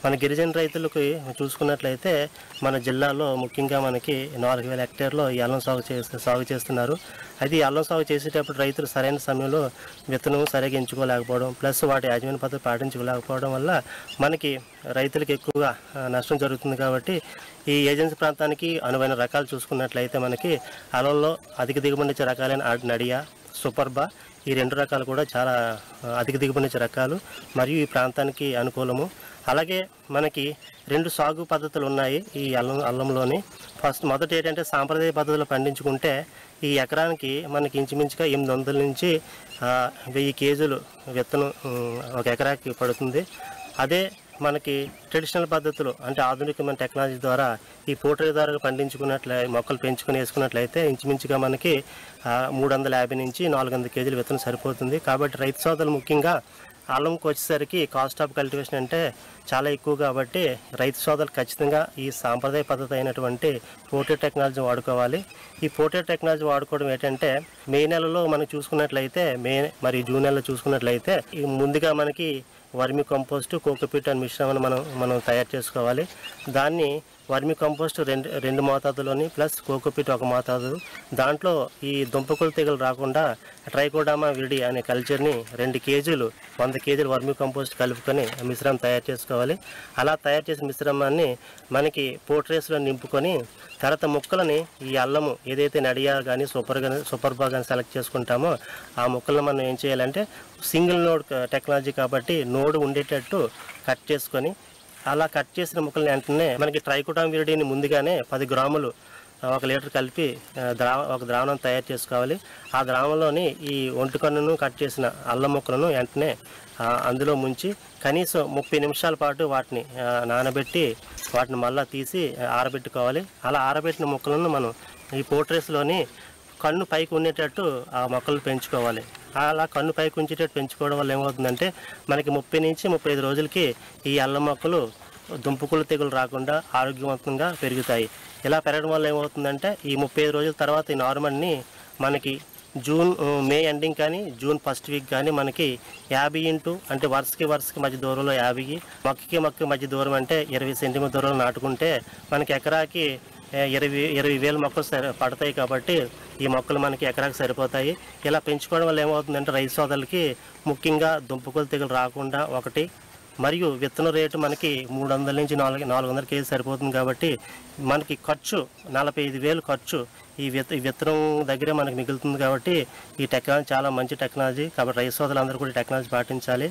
మన గిరిజన రైతులకి చూసుకున్నట్లయితే మన జిల్లాలో ముఖ్యంగా మనకి 4000 హెక్టేర్లో ఈ అల్లం సాగు చేస్తున్నారు. అయితే ఈ అల్లం సాగు చేసేటప్పుడు రైతులు సరైన సమయంలో విత్తనం సరిగా ఎంచుకోలేకపోవడం, ప్లస్ వాటి యాజమాన్య పద్ధతి పాటించుకోలేకపోవడం వల్ల మనకి రైతులకు ఎక్కువగా నష్టం జరుగుతుంది. కాబట్టి ఈ ఏజెన్సీ ప్రాంతానికి అనువైన రకాలు చూసుకున్నట్లయితే మనకి అల్లంలో అధిక దిగుబడి రకాలైన నడియా, సూపర్బా ఈ 2 రకాలు కూడా చాలా అధిక దిగుబడి రకాలు మరియు ఈ ప్రాంతానికి అనుకూలము. అలాగే మనకి 2 సాగు పద్ధతులు ఉన్నాయి ఈ అల్లంలోని. మొదటి ఏంటంటే సాంప్రదాయ పద్ధతిలో పండించుకుంటే ఈ ఎకరానికి మనకి ఇంచుమించుగా 800 నుంచి 1000 కేజీలు విత్తనం ఒక ఎకరాకి పడుతుంది. అదే మనకి ట్రెడిషనల్ పద్ధతులు అంటే ఆధునికమైన టెక్నాలజీ ద్వారా ఈ పోటరీ ద్వారా మొక్కలు పెంచుకుని వేసుకున్నట్లయితే ఇంచుమించుగా మనకి 350 నుంచి 400 కేజీలు విత్తనం సరిపోతుంది. కాబట్టి రైతు సోదరులు ముఖ్యంగా అల్లంకి వచ్చేసరికి కాస్ట్ ఆఫ్ కల్టివేషన్ అంటే చాలా ఎక్కువ. కాబట్టి రైతు సోదరులు ఖచ్చితంగా ఈ సాంప్రదాయ పద్ధతి అయినటువంటి పోటరీ టెక్నాలజీ వాడుకోవాలి. ఈ పోటరీ టెక్నాలజీ వాడుకోవడం ఏంటంటే మే నెలలో మనం చూసుకున్నట్లయితే మరియు జూన్ నెలలో చూసుకున్నట్లయితే ముందుగా మనకి వర్మి కంపోస్ట్, కోకోపీట్ అనే మిశ్రమాన్ని మనం తయారు చేసుకోవాలి. దాన్ని వర్మి కంపోస్ట్ 2 మోతాదులోని ప్లస్ కోకోపీట్ 1 మోతాదు. దాంట్లో ఈ దుంపకులు తెగులు రాకుండా ట్రైకోడర్మా విరిడి అనే కల్చర్ని 2 కేజీలు 100 కేజీలు వర్మి కంపోస్ట్ కలుపుకొని మిశ్రమం తయారు చేసుకోవాలి. అలా తయారు చేసిన మిశ్రమాన్ని మనకి పోట్రేస్లో నింపుకొని తర్వాత మొక్కలని ఈ అల్లము ఏదైతే నడియా కానీ సూపర్బా కానీ సెలెక్ట్ చేసుకుంటామో ఆ మొక్కలను మనం ఏం చేయాలంటే సింగిల్ నోడ్ టెక్నాలజీ కాబట్టి నోడ్ ఉండేటట్టు కట్ చేసుకొని అలా కట్ చేసిన ముక్కల్ని వెంటనే మనకి ట్రైకోడర్మా విరిడిని ముందుగానే 10 గ్రాములు 1 లీటర్ కలిపి ఒక ద్రావణం తయారు చేసుకోవాలి. ఆ ద్రావణంలోని ఈ ఒంటికన్నును కట్ చేసిన అల్లం ముక్కలను వెంటనే అందులో ముంచి కనీసం 30 నిమిషాల పాటు వాటిని నానబెట్టి వాటిని మళ్ళీ తీసి ఆరబెట్టుకోవాలి. అలా ఆరబెట్టిన ముక్కలను మనం ఈ పోట్రేస్లోని కన్ను పైకి ఉండేటట్టు ఆ మొక్కలు పెంచుకోవాలి. అలా కన్ను పైకి ఉంచేటట్టు పెంచుకోవడం వల్ల ఏమవుతుందంటే మనకి 30 నుంచి 35 రోజులకి ఈ అల్లం మొక్కలు దుంపకులు తెగులు రాకుండా ఆరోగ్యవంతంగా పెరుగుతాయి. ఇలా పెరగడం వల్ల ఏమవుతుందంటే ఈ 35 రోజుల తర్వాత ఈ నార్మల్ని మనకి మే ఎండింగ్ కానీ జూన్ ఫస్ట్ వీక్ కానీ మనకి 50 ఇంటూ అంటే వరుసకి మధ్య దూరంలో 50, మొక్కకి మధ్య దూరం అంటే 20 సెంటీమీటర్ దూరంలో నాటుకుంటే మనకి ఎకరాకి 20,000 మొక్కలు పడతాయి. కాబట్టి ఈ మొక్కలు మనకి ఎకరాకి సరిపోతాయి. ఇలా పెంచుకోవడం వల్ల ఏమవుతుందంటే రైతు సోదరులకి ముఖ్యంగా దుంపకులు తెగులు రాకుండా ఒకటి, మరియు విత్తనం రేటు మనకి 300 నుంచి 400 కేజీ సరిపోతుంది. కాబట్టి మనకి ఖర్చు 45,000 ఖర్చు ఈ విత్తనం దగ్గరే మనకి మిగులుతుంది. కాబట్టి ఈ టెక్నాలజీ చాలా మంచి టెక్నాలజీ. కాబట్టి రైతు సోదరులందరూ కూడా టెక్నాలజీ పాటించాలి.